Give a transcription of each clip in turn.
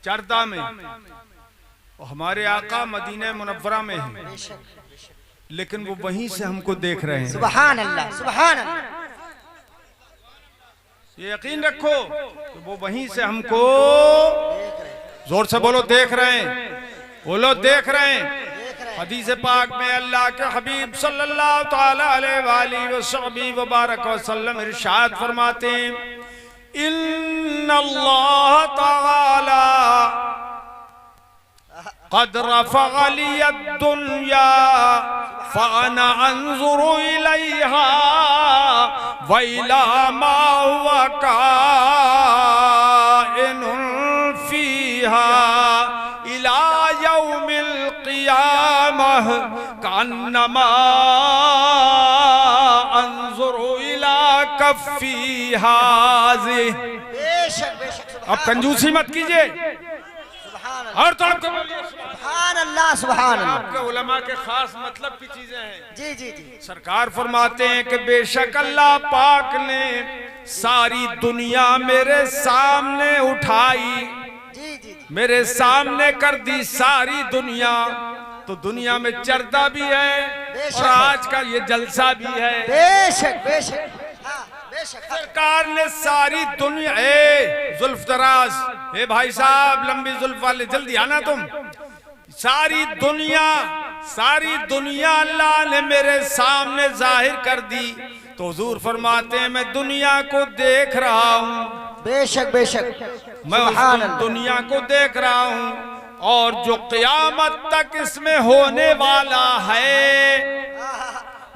चरदा में, और हमारे आका मदीना मुनव्वरा में है, लेकिन वो वहीं से हमको देख रहे हैं। सुभान अल्लाह, सुभान अल्लाह। ये यकीन रखो कि वो वहीं से हमको, जोर से बोलो, देख रहे हैं, बोलो देख रहे हैं। हदीस पाक में अल्लाह के हबीब सल्लल्लाहु ताला अलैहि वसल्लम वसल्लम इरशाद फरमाते हैं, इन्नल्लाह ताला क़द रफ़अ लिय दुन्या फ़अना अंज़ुरु इलैहा व इला मा हुवा काइनुन फ़ीहा इला यौमिल क़ियामह कअन्नमा अंज़ुरु इला कफ़्फ़ी हाज़िह। बेशक बेशक। अब कंजूसी मत कीजिए और तड़प के बोलिए सुभान अल्लाह, सुभान अल्लाह। आपके उलमा के खास मतलब की चीजें हैं। जी जी जी। सरकार फरमाते हैं कि बेशक अल्लाह पाक ने सारी दुनिया मेरे सामने उठाई, जी जी। मेरे सामने कर दी सारी दुनिया। तो दुनिया में चरदा भी है और आज का ये जलसा भी है। बेशक बेशक। सरकार ने सारी दुनिया, जुल्फ दराज, भाई साहब लंबी जुल्फ वाले जल्दी आना तुम, सारी दुनिया अल्लाह ने मेरे सामने जाहिर कर दी। तो हुजूर फरमाते हैं मैं दुनिया को देख रहा हूँ। बेशक बेशक। मैं उस दुनिया को देख रहा हूँ और जो क़यामत तक इसमें होने वाला है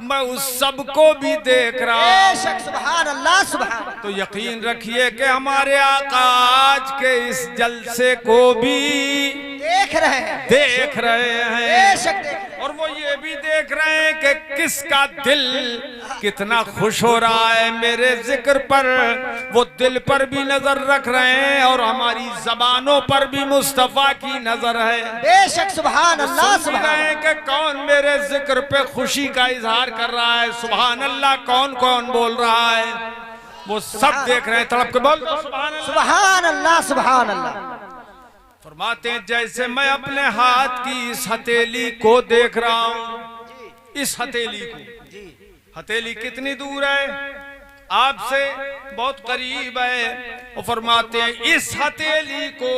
मैं उस सब को भी देख रहा हूं। सुभान अल्लाह, सुभान। तो यकीन रखिए कि हमारे आका आज के इस जलसे को भी देख रहे हैं और वो ये भी देख रहे हैं कि किसका दिल कितना खुश हो रहा है मेरे जिक्र पर। वो दिल पर भी नजर रख रहे हैं और हमारी जबानों पर भी मुस्तफा की नजर है। बेशक सुभान अल्लाह, सुभान है कि कौन मेरे जिक्र पे खुशी का इजहार कर रहा है। सुभान अल्लाह। कौन कौन बोल रहा है वो सब देख रहे हैं। तड़प के बोल सुभान अल्लाह, सुभान अल्लाह। फरमाते हैं जैसे मैं अपने हाथ की इस हथेली को देख रहा हूं, इस हथेली को, हथेली कितनी दूर है आपसे, बहुत करीब है। और फरमाते हैं इस हथेली को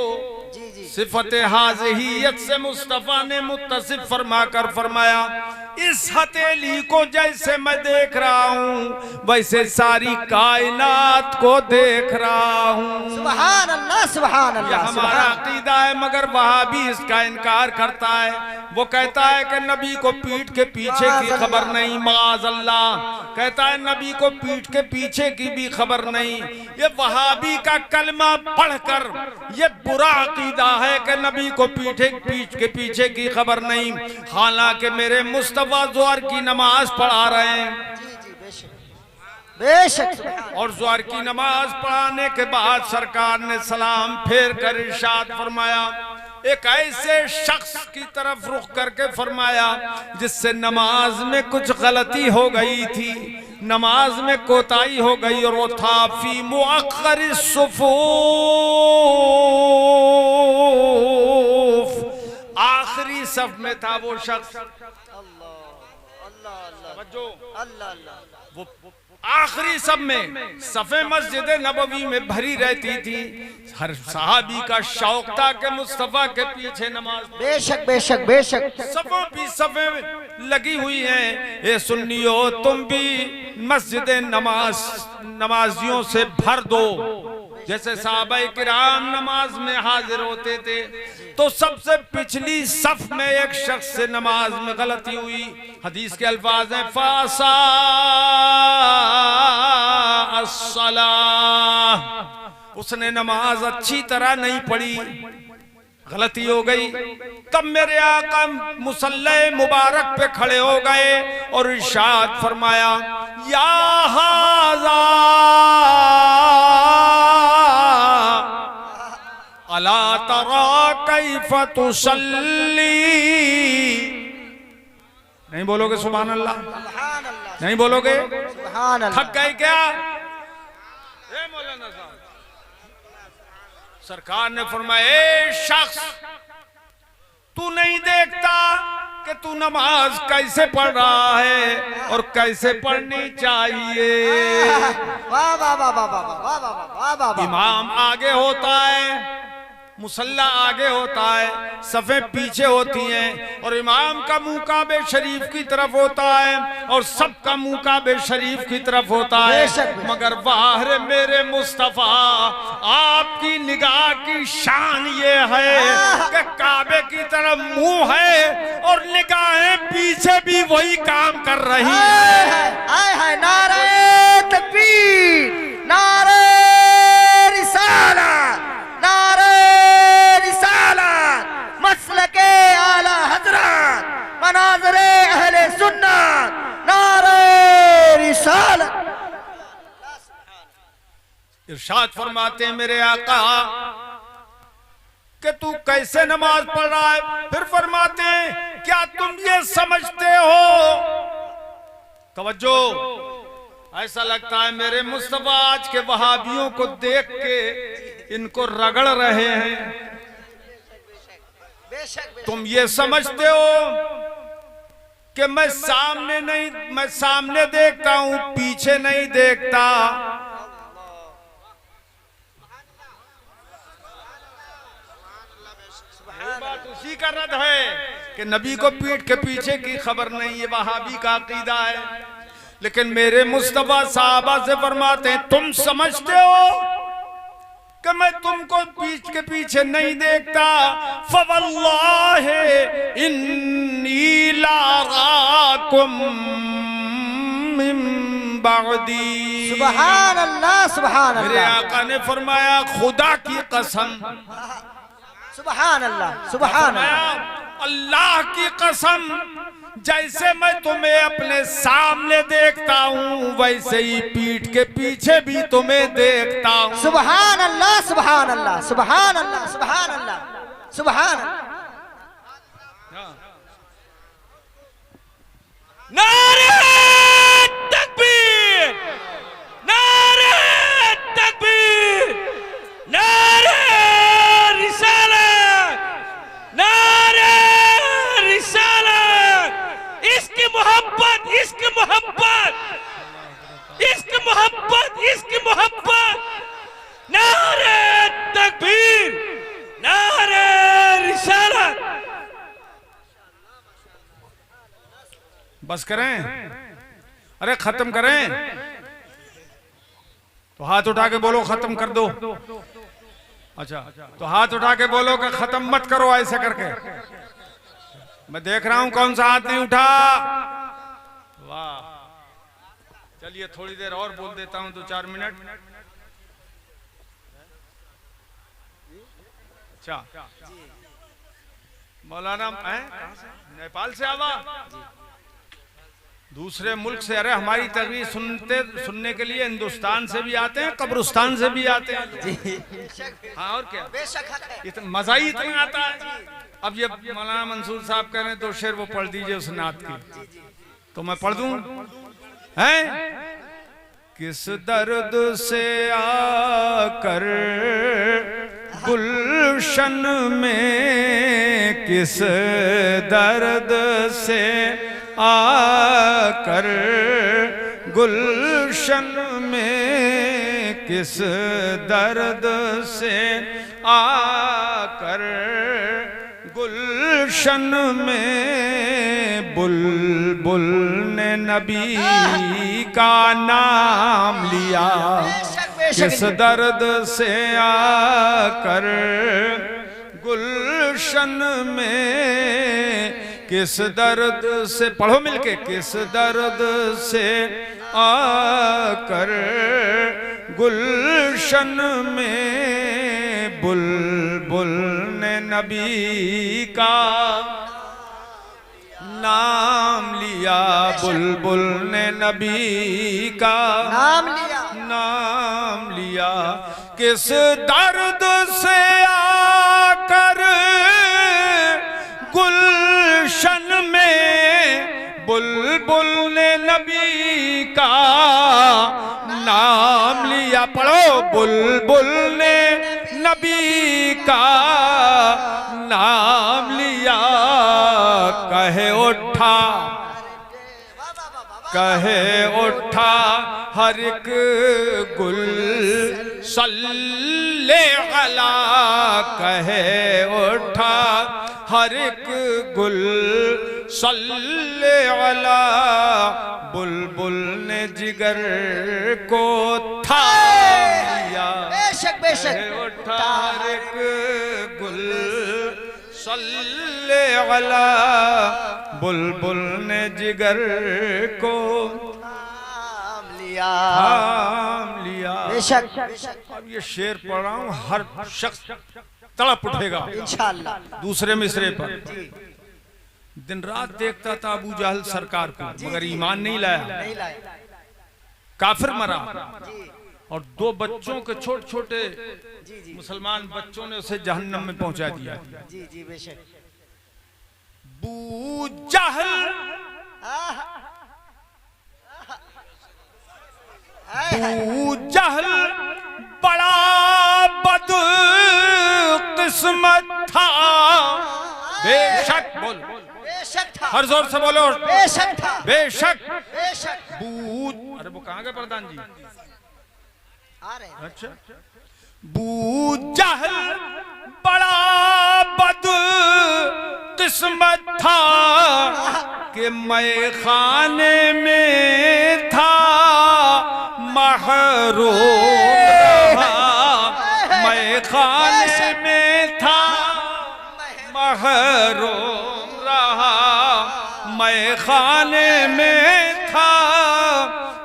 सिफत हाज़ियत से मुस्तफा ने मुत्तसिफ फरमा कर फरमाया इस हथेली को जैसे मैं देख रहा हूँ वैसे सारी कायनात को देख रहा हूँ। सुभान अल्लाह, सुभान अल्लाह। यह हमारा अकीदा है, मगर वहाबी इसका इनकार करता है। वो कहता है कि नबी को पीठ के पीछे की खबर नहीं, माज़ अल्लाह। कहता है नबी को पीठ के पीछे की भी खबर नहीं। ये वहाबी का कलमा पढ़कर ये बुरा अकीदा है कि नबी को पीठ के पीछे की खबर नहीं, हालांकि मेरे मुस्तफा ज़ोहर की नमाज पढ़ा रहे हैं। बेशक। और ज़ोहर की नमाज पढ़ाने के बाद सरकार ने सलाम फेर कर इरशाद फरमाया, एक ऐसे शख्स की तरफ रुख करके फरमाया जिससे नमाज में कुछ गलती हो गई थी, नमाज में कोताही हो गई, और वो था फी मुअख्खरिस सुफूफ, आखिरी सफ में था वो शख्स। वो आखिरी सब में सफ़े मस्जिद नबवी में भरी रहती थी। हर सहाबी का शौक था कि मुस्तफा के पीछे नमाज। बेशक बेशक बेशक। सफ़ों भी सफ़े लगी हुई हैं। ये सुन्नियो तुम भी मस्जिद नमाजियों से भर दो, जैसे साहबाए किराम नमाज में हाजिर होते थे। तो सबसे पिछली सफ में एक शख्स से नमाज में गलती हुई। हदीस के अल्फाज हैं फासा अस्सलाह, उसने नमाज अच्छी तरह नहीं पढ़ी, गलती हो गई। तब मेरे आका मुसल्ले मुबारक पे खड़े हो गए और इरशाद फरमाया या हाज़ा अला तरा कैफ तुसल्ली। नहीं बोलोगे सुभान अल्लाह? नहीं बोलोगे? सुभान अल्लाह। थक गए क्या? मौलाना साहब सरकार ने फरमाया, ए शख्स, तू नहीं देखता कि तू नमाज कैसे पढ़ रहा है और कैसे पढ़नी चाहिए। वाह वाह वाह वाह वाह वाह वाह वाह वाह वाह। इमाम आगे होता है, मुसल्ला आगे होता है, सफ़े पीछे होती हैं, और इमाम का मुंह काबे शरीफ की तरफ होता है और सबका मुंह काबे शरीफ की तरफ होता है। मगर वाह मेरे मुस्तफा, आपकी निगाह की शान ये है कि काबे की तरफ मुंह है और निगाहें पीछे भी वही काम कर रही है। आए हाय, नारे तकबीर, नारे रिसालत, नारे रिसालत, मसलके आला हजरत, मनाज़रे अहले सुन्नत, नारे रिसालत। इरशाद फरमाते हैं मेरे आका कि तू कैसे नमाज पढ़ रहा है। फिर फरमाते हैं, क्या तुम ये समझते हो, तवज्जो, ऐसा लगता है मेरे मुस्तफा आज के वहाबियों को देख के इनको रगड़ रहे हैं। तुम ये समझते हो कि मैं सामने देखता हूं, पीछे नहीं देखता। बात उसी का रद्द है कि नबी को पीठ के पीछे की खबर नहीं, ये वहाबी का अकीदा है। लेकिन मेरे मुस्तफा साहबा से फरमाते हैं, तुम समझते हो कि मैं तुमको पीठ के पीछे नहीं देखता। फवल्लाहि इन्नी ला अराकुम मिन बअदी। सुभान अल्लाह, सुभान मेरे अल्लाह। आका ने फरमाया, खुदा की कसम, सुभान अल्लाह, सुभान अल्लाह। अल्लाह की कसम, जैसे मैं तुम्हें अपने सामने देखता हूँ वैसे ही पीठ के पीछे भी तुम्हें देखता हूँ। सुभान अल्लाह, सुभान अल्लाह, सुभान अल्लाह, सुभान अल्लाह, सुभान अल्लाह। नारे तकबीर, नारे तकबीर, नारे रिसालत, नारे रिसालत। इश्क मोहब्बत, इश्क मोहब्बत, इश्क मोहब्बत, इश्क मोहब्बत। नारे तकबीर, नारे रिसालत। बस करें, अरे खत्म करें, तो हाथ उठा के बोलो खत्म कर दो। अच्छा, तो हाथ उठा के बोलो कि खत्म मत करो ऐसे करके। मैं देख रहा हूं कौन सा हाथ नहीं उठा। वाह, चलिए थोड़ी देर और बोल देता हूं, 2-4 मिनट। अच्छा, मौलाना है नेपाल से आवा, दूसरे मुल्क से, अरे हमारी तकरीर सुनने के लिए हिंदुस्तान से भी आते हैं, कब्रिस्तान से भी आते हैं। हाँ, और क्या, बेशक हक है। इतना मजा ही इतना आता है। अब ये मौलाना मंसूर साहब कह रहे हैं 2 शेर वो पढ़ दीजिए उस नात की, तो मैं पढ़ दूं। हैं, किस दर्द से आकर गुलशन में, किस दर्द से आकर गुलशन में, किस दर्द से आकर गुलशन में, बुलबुल ने नबी का नाम लिया। किस दर्द से आकर गुलशन में, किस दर्द से, पढ़ो मिलके, किस दर्द से आकर गुलशन में, बुलबुल ने नबी का नाम लिया। बुलबुल ने नबी का नाम लिया, नाम लिया। किस दर्द से आकर गुलशन में, बुलबुल ने नबी का नाम लिया। पढ़ो, बुलबुल ने नबी का नाम लिया, कहे उठा हर एक गुल सल्ले अला, कहे उठा हर एक गुल सल्ले अला, बुलबुल ने जिगर को था लिया, बेशक बेशक उठा हर एक गुल सल्ले अला, बुलबुल ने जिगर को थाम लिया। बेशक। अब ये शेर पढ़ रहा हूँ, हर शख्स तड़प उठेगा इंशाअल्लाह दूसरे मिसरे पर। दिन रात देखता था अबू जहल सरकार को, मगर ईमान नहीं लाया, काफिर मरा। और 2 बच्चों के छोटे छोटे मुसलमान बच्चों ने उसे जहन्नम में पहुंचा दिया। जी जी बेशक। अबू जहल अबू जहल बड़ा बदकिस्मत था, बेशक। बोल बेशक था, हर जोर से बोलो, बेशक था, बेशक। बेशक। अरे वो कहाँ गए प्रधान जी? आ रहे हैं। अच्छा। अबू जहल बड़ा बदकिस्मत था कि मैं खाने में था महरूम रहा, मैं खाने में था महरूम रहा, मैं खाने में था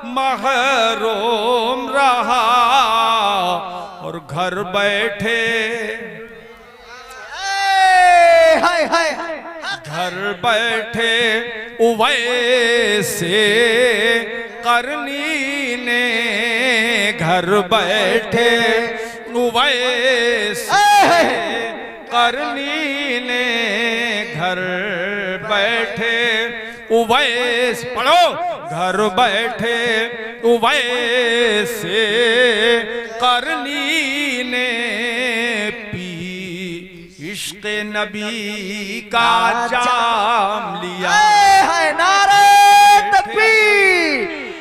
महरूम रहा, और घर बैठे हाय हाय घर बैठे उवैसे करनी ने, घर बैठे उवैसे करनी ने, घर बैठे उवैस पढ़ो, घर बैठे उवैसे करनी ने पी इश्क नबी का जाम लिया। हाय नारे तकबीर,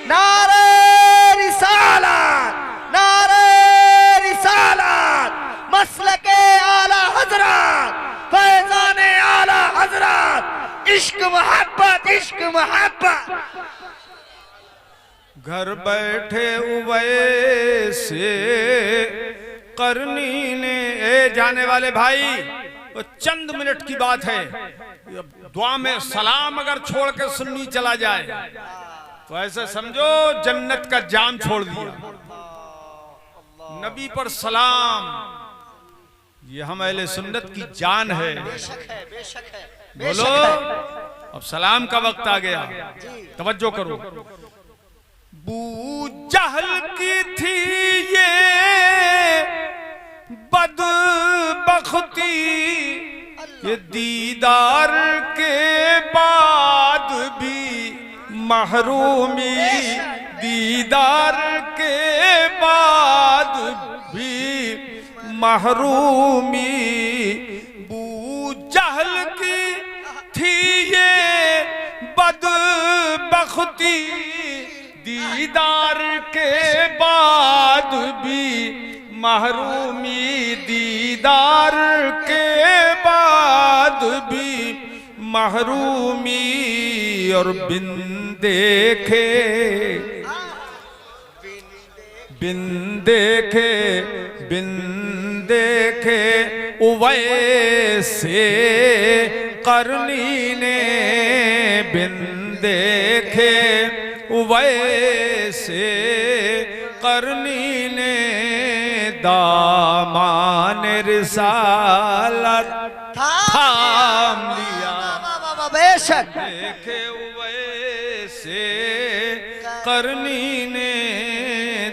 नारे रिसालत, नारे रिसालत, मसलके आला हजरत, फैजाने आला हजरत, इश्क मोहब्बत, इश्क मोहब्बत। घर बैठे उवैसे करनी ने, ए जाने वाले भाई, तो चंद मिनट की बात है, दुआ में सलाम अगर छोड़ के सुन्नी चला जाए तो ऐसे समझो जन्नत का जाम छोड़ दिया। नबी पर सलाम, ये हम अहले सुन्नत की जान है। बेशक है, बेशक है, बोलो, अब सलाम का वक्त आ गया, तवज्जो करो। अबू जहल की थी ये बदबख्ती, ये दीदार के बाद भी महरूमी, दीदार के बाद भी महरूमी, अबू जहल की थी ये बदबख्ती, दीदार के बाद भी महरूमी, दीदार के बाद भी महरूमी, और बिन देखे उवैसे करनी ने, बिन देखे उवैसे करनी ने, दामान रिसालत थाम लिया। बेशक। देखे उवैसे करनी ने,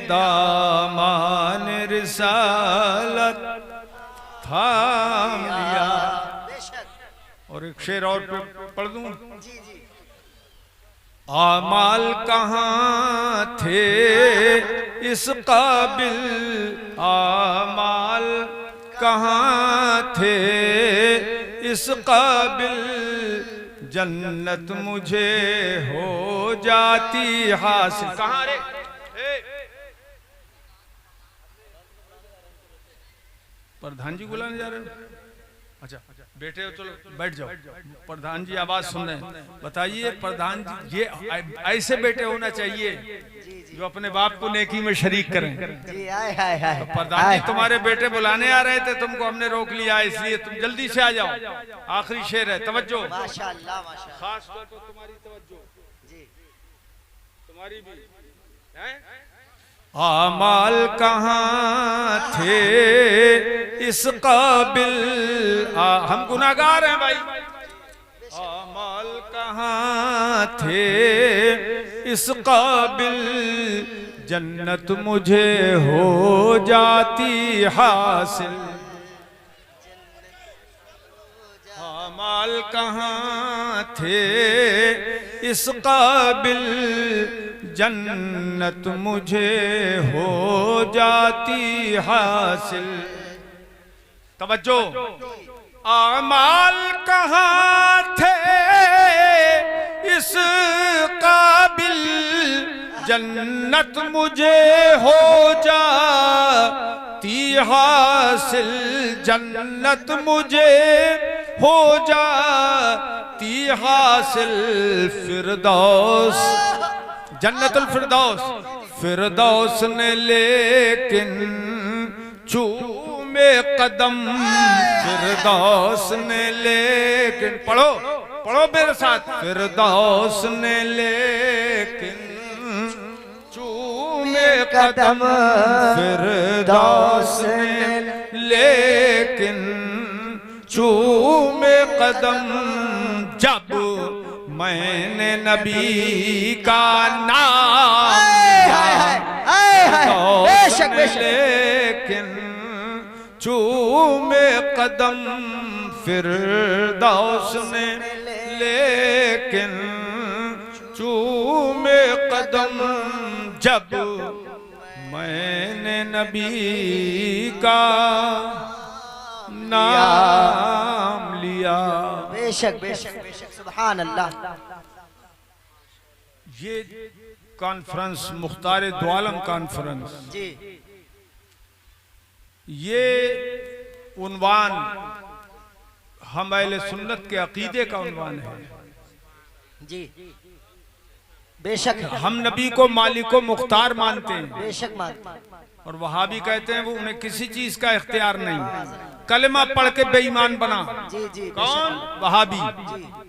दामान रिसालत थाम लिया। और एक शेर और पढ़ दूं। आमाल कहाँ थे इस काबिल, आमाल कहाँ थे इस काबिल, जन्नत मुझे हो जाती हासिल। कहाँ रे? प्रधान जी बुलाने जा रहे हो? अच्छा बेटे हो, चलो बैठ जाओ। प्रधान जी आवाज सुन रहे हैं। बताइए प्रधान जी, ये ऐसे बेटे होना चाहिए जो अपने बाप को नेकी में शरीक करें। जी आए हाय हाय। तो प्रधान जी तुम्हारे बेटे बुलाने आ रहे थे, तुमको हमने रोक लिया, इसलिए तुम जल्दी से आ जाओ। आखिरी शेर है, तवज्जो। माशाअल्लाह माशाअल्लाह। खास तौर पर तुम्हारी तवज्जो, जी तुम्हारी भी है। आमाल कहाँ थे इस काबिल, हम गुनाहगार हैं भाई। आमाल कहाँ थे इस काबिल, जन्नत मुझे हो जाती हासिल। आमाल कहाँ थे इस काबिल, जन्नत मुझे हो जाती हासिल। तवज्जो। आमाल कहाँ थे इस काबिल, जन्नत मुझे हो जाती हासिल। जन्नत मुझे हो जाती हासिल। फिरदौस, जन्नतुल फिरदौस, फिरदौस ने लेकिन चूमे कदम। फिरदौस ने लेकिन, पढ़ो पढ़ो मेरे साथ। फिरदौस ने लेकिन चूमे कदम। फिरदौस ने लेकिन चूमे कदम। जब मैंने नबी का नाम लेकिन चूमे कदम। फिरदौस ने लेकिन चूमे कदम। जब मैंने नबी का नाम लिया। बेशक बेशक बेशक, सुभान अल्लाह। ये कॉन्फ्रेंस मुख्तार दुआलम कॉन्फ्रेंस, जी ये उन्वान हम अहले सुन्नत के अकीदे का उन्वान है। जी बेशक, हम नबी को मालिको मुख्तार मानते हैं, बेशक मानते। और वहाबी कहते हैं वो उन्हें किसी चीज का इख्तियार नहीं। कलमा पढ़ के बेईमान बना। जी जी। कौन? वहाबी।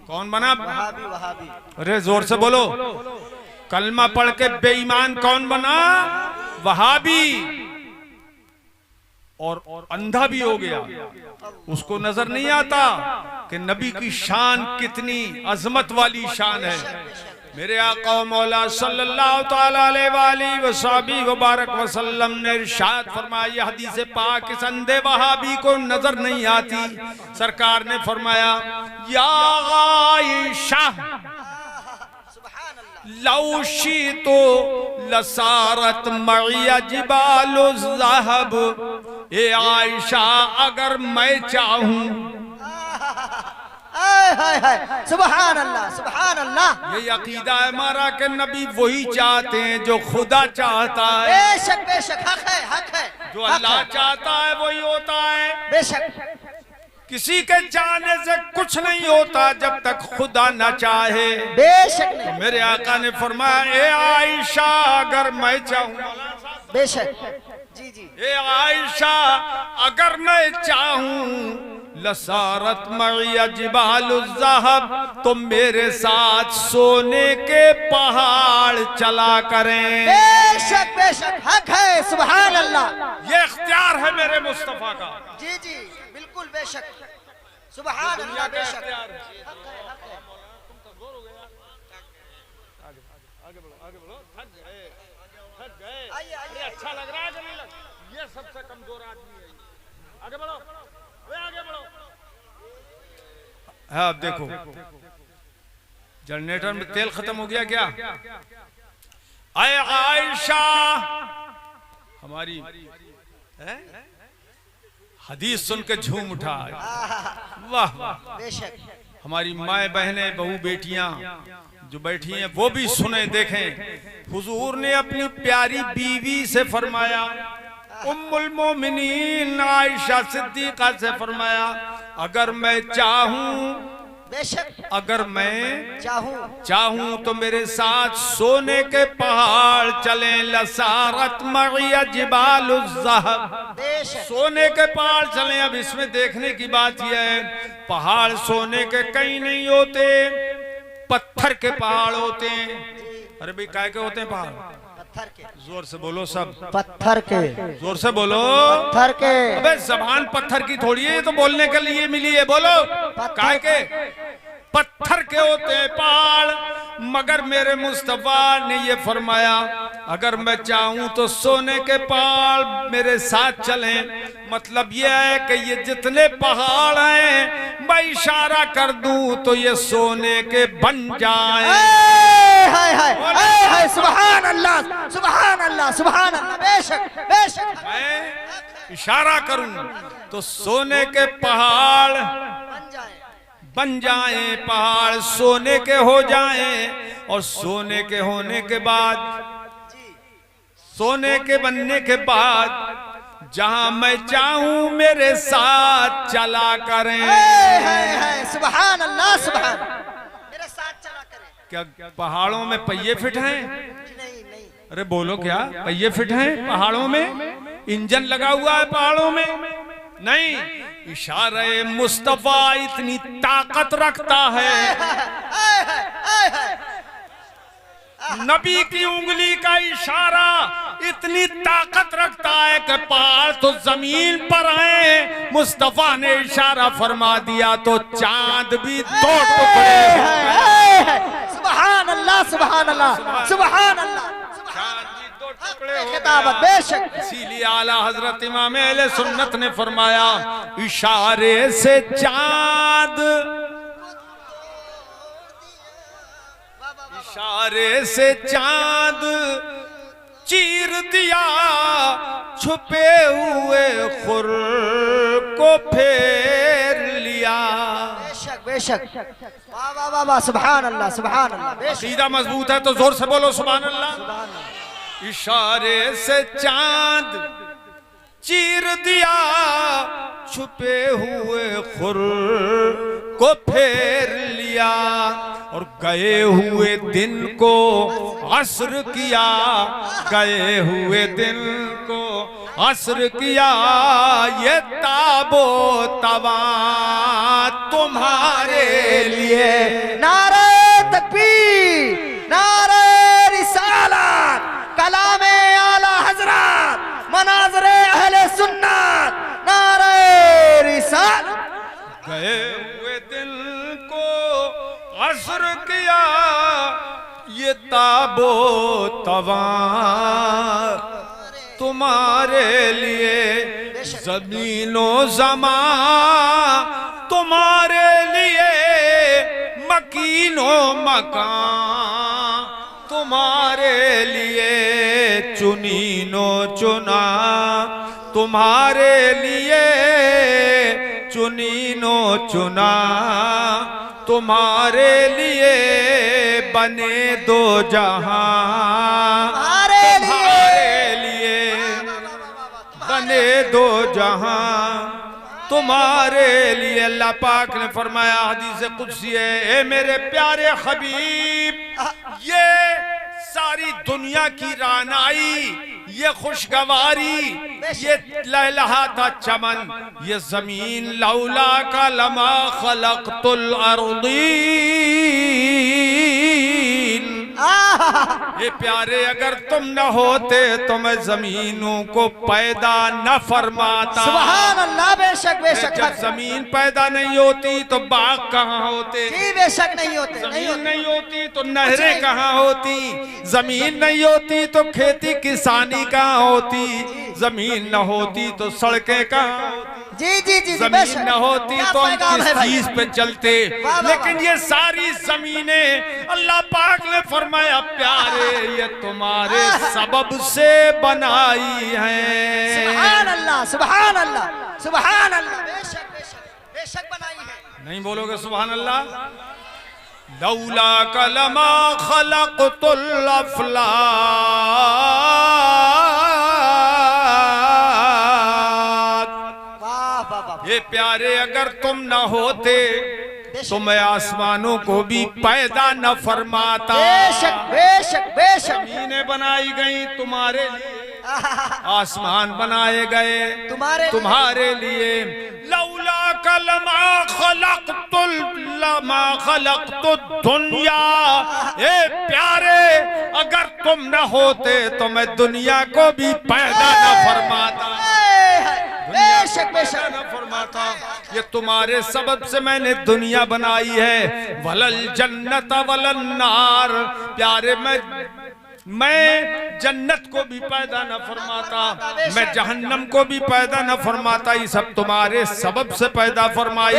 कौन बना? वहाबी वहाबी। अरे जोर से बोलो। कलमा पढ़ के बेईमान कौन बना? वहाबी। और अंधा भी हो गया, उसको नजर नहीं आता कि नबी की शान कितनी अजमत वाली शान है। मेरे आका मौला सल्लल्लाहु ताला अलैहि वसल्लम वसल्लम ने इरशाद फरमाया, हदीस पाक इस अंधे वहाबी को नजर नहीं आती। सरकार ने फरमाया, या आयशा लौशी तो लसारत मइया जिबालु ज़हब। ए आयशा अगर मैं चाहूं, सुभान अल्लाह सुभान अल्लाह। ये अकीदा है हमारा कि नबी वही चाहते हैं जो खुदा चाहता है। बेशक बेशक, हक है हक है। जो अल्लाह चाहता है वही होता है। बेशक, किसी के चाहने से कुछ नहीं होता जब तक खुदा न चाहे। बेशक नहीं। तो मेरे आका ने फरमाया, ए आयशा अगर मैं चाहूं, बेशक जी जी। ए आयशा अगर मैं चाहूं, लसारत मइया जिबालु ज़हब, तो मेरे साथ सोने के पहाड़ चला करें। बेशक बेशक, हक है। सुभान अल्लाह। ये इख्तियार है मेरे मुस्तफा का। जी जी बिल्कुल बेशक। सुभान अल्लाह। बेशक आगे बढ़ो। थक गए। अच्छा लग रहा है कि नहीं लग? ये सबसे कमजोर आदमी है। आगे बढ़ो, आगे बढ़ो। हाँ, अब देखो जनरेटर में तेल खत्म हो गया क्या? आए आयशा हमारी है? हदीस सुन के झूम उठा। वाह वाह। बेशक हमारी माए बहनें बहू बेटियां जो बैठी हैं वो भी सुने देखें। हुजूर ने अपनी प्यारी बीवी से फरमाया, उम्मुल मोमिनीन आयशा सिद्दीका से फरमाया, अगर मैं चाहूं, बेशक अगर मैं चाहूं तो मेरे साथ सोने के पहाड़ चले, लसारत मगिया जिबालुज़्ज़हब, बेशक सोने के पहाड़ चले। अब इसमें देखने की बात यह है, पहाड़ सोने के कहीं नहीं होते, पत्थर के पहाड़ होते हैं। अरे भाई काय के होते हैं पहाड़? पत्थर के। जोर से बोलो सब, पत्थर के। जोर से बोलो, पत्थर के। अबे जबान पत्थर की थोड़ी है, ये तो बोलने के लिए मिली है। बोलो काय के? पत्थर के होते हैं पहाड़। मगर मेरे मुस्तफा ने ये फरमाया, अगर मैं चाहूं तो सोने के पहाड़ मेरे साथ चलें। मतलब ये है कि ये जितने पहाड़ हैं मैं इशारा कर दूं तो ये सोने के बन जाएं। हाय हाय हाय हाय, सुभान अल्लाह सुभान अल्लाह सुभान अल्लाह। बेशक बेशक। मैं इशारा करूं तो सोने के पहाड़ बन जाएं, पहाड़ सोने के हो जाएं। और सोने के होने के बाद, सोने के बनने के बाद जहां मैं चाहूं मेरे साथ चला करें। सुभान अल्लाह सुभान, मेरे साथ चला करें। क्या पहाड़ों में पहिए फिट हैं? नहीं नहीं। अरे बोलो, क्या पहिए फिट हैं पहाड़ों में? इंजन लगा हुआ है पहाड़ों में? नहीं। इशारे मुस्तफा इतनी ताकत रखता है, नबी की उंगली का इशारा इतनी ताकत रखता है कि पहाड़ तो जमीन पर है। मुस्तफा ने इशारा फरमा दिया तो चांद भी दो टुकड़े। सुभान अल्लाह सुभान अल्लाह सुभान अल्लाह। बेशक। इसीलिए आला हजरत इमाम अहले सुन्नत ने फरमाया, इशारे से चांद, इशारे से चांद चीर दिया, छुपे हुए खुर को फेर लिया। बेशक बेशक। वाह वाह वाह वाह, सुभान अल्लाह सुभान अल्लाह। सीधा मजबूत है तो जोर से बोलो सुभान अल्लाह। इशारे से चांद चीर दिया, छुपे हुए खुर को फेर लिया। और गए हुए दिन को असर किया, गए हुए दिन को असर किया। ये ताबो तवा तुम्हारे लिए। नारे तकबीर, नारे रिसालत, कलामे आला हजरत, मनाज़रे अहले सुन्नत, नारे रिसालत। गए हुए दिल को असर किया, ये ताबो तवा तुम्हारे लिए। ज़मीनो ज़मा तुम्हारे लिए, मकीनो मकान तुम्हारे लिए, चुनीनो चुना तुम्हारे लिए, चुनीनो चुना तुम्हारे लिए। बने दो जहां तुम्हारे लिए, बने दो जहां तुम्हारे लिए। अल्लाह पाक ने फरमाया हदीस कुदसी है, ए मेरे प्यारे हबीब, ये सारी दुनिया की रानाई, ये खुशगवारी, ये लहलहाता चमन, ये जमीन लौला का लमा खलक़तुल अर्दीन। ये प्यारे, अगर तुम न होते तो मैं जमीनों को पैदा न फरमाता। सुभान अल्लाह। बेशक बेशक। जब जमीन पैदा नहीं होती तो बाग कहाँ होते? जी बेशक नहीं होते। जमीन नहीं होती तो नहरें कहाँ होती? जमीन नहीं होती तो खेती किसानी कहाँ होती? जमीन न होती तो सड़कें कहाँ, जी जी जी जमीन न होती क्या तो हम पैगाम है किस भाई? चीज पे चलते। वाह, वाह, लेकिन ये सारी जमीनें अल्लाह पाक ने फरमाया प्यारे ये तुम्हारे सबब से बनाई हैं। सुभान अल्लाह सुभान अल्लाह सुभान अल्लाह। बेशक बेशक बेशक बनाई है। नहीं बोलोगे सुभान अल्लाह? लौला कलमा खलक़तुल अफलाक, वाह वाह वाह। ये प्यारे अगर तुम न होते तो मैं आसमानों को भी पैदा न फरमाता। बेशक बेशक बेशक। जमीनें बनाई गई तुम्हारे लिए, आसमान बनाए गए तुम्हारे लिए। लौला कलमा खलक़तुद दुनिया, ए प्यारे अगर तुम न होते तो मैं दुनिया को भी पैदा न फरमाता। बेशक बेशक न फरमाता। ये तुम्हारे सबब से मैंने दुनिया बनाई है। वलल जन्नत वलन नार, प्यारे मैं जन्नत को भी पैदा न फरमाता, मैं जहन्नम को भी पैदा न फरमाता। ये सब तुम्हारे सबब से पैदा फरमाई।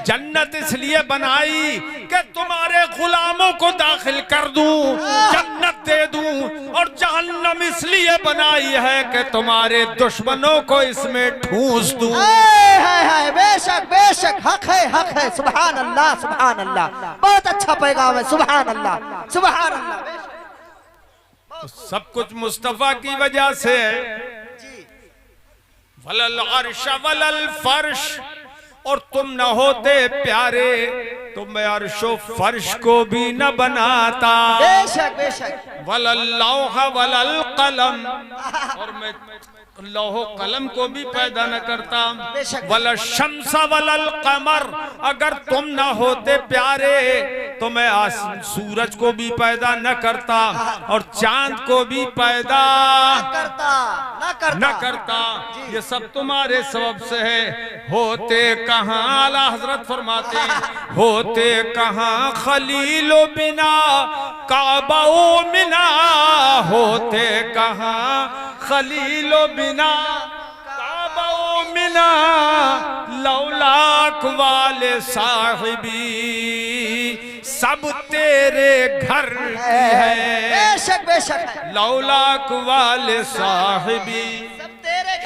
जन्नत इसलिए बनाई कि तुम्हारे गुलामों को दाखिल कर दूं, जन्नत दे दूं। और जहन्नम इसलिए बनाई है कि तुम्हारे दुश्मनों को इसमें ठूंस दूं। बेशक बेशक हक है। सुभान अल्लाह सुभान अल्लाह। बहुत अच्छा पैगाम है। सुभान अल्लाह सुभान अल्लाह। सब कुछ मुस्तफा की वजह से है। वलल अर्श वलल फर्श, और तुम न होते प्यारे तो मैं अर्शो फर्श को भी न बनाता। बेशक बेशक। वलल लौह वलल कलम, और मैं लौह कलम को भी पैदा न करता। वल शम्स वलल कमर, अगर तुम न होते प्यारे तो मैं सूरज को भी पैदा न करता और चांद को भी पैदा न करता। ये सब तुम्हारे सबब से है। होते कहाँ, आला हजरत फरमाते होते कहाँ खलीलो बिना काबाओ मिना, होते कहाँ खलीलो बिना काबाओ मिना, लौलाक वाले साहिबी सब तेरे घर की है। बेशक बेशक। लौलाक वाले साहिबी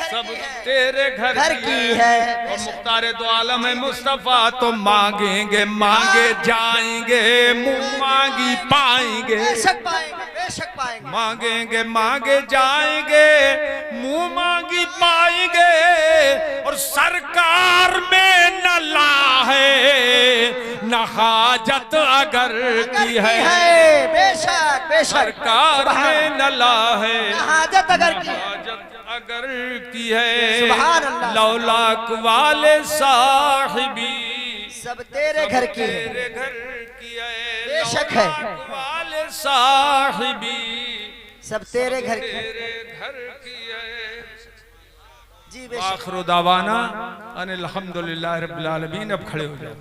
सब तेरे घर की है। और मुख्तार दो आलम है मुस्तफा तो मांगेंगे मांगे जाएंगे, मुंह मांगी पाएंगे। बेशक पाएंगे बेशक पाएंगे। मांगेंगे मांगे जाएंगे, मुंह मांगी पाएंगे। और सरकार में न ला है न हाजत अगर की है। बेशक बेशक। सरकार में न ला है हाजत अगर की है। लौलाक वाले साहिबी सब तेरे घर की है। बेशक है। वाले साहिबी सब तेरे घर की है। जी बेशक। आखिर दावाना अनिल हम्दुलिल्लाह रब्बिल आलमीन। अब खड़े हो जाओ।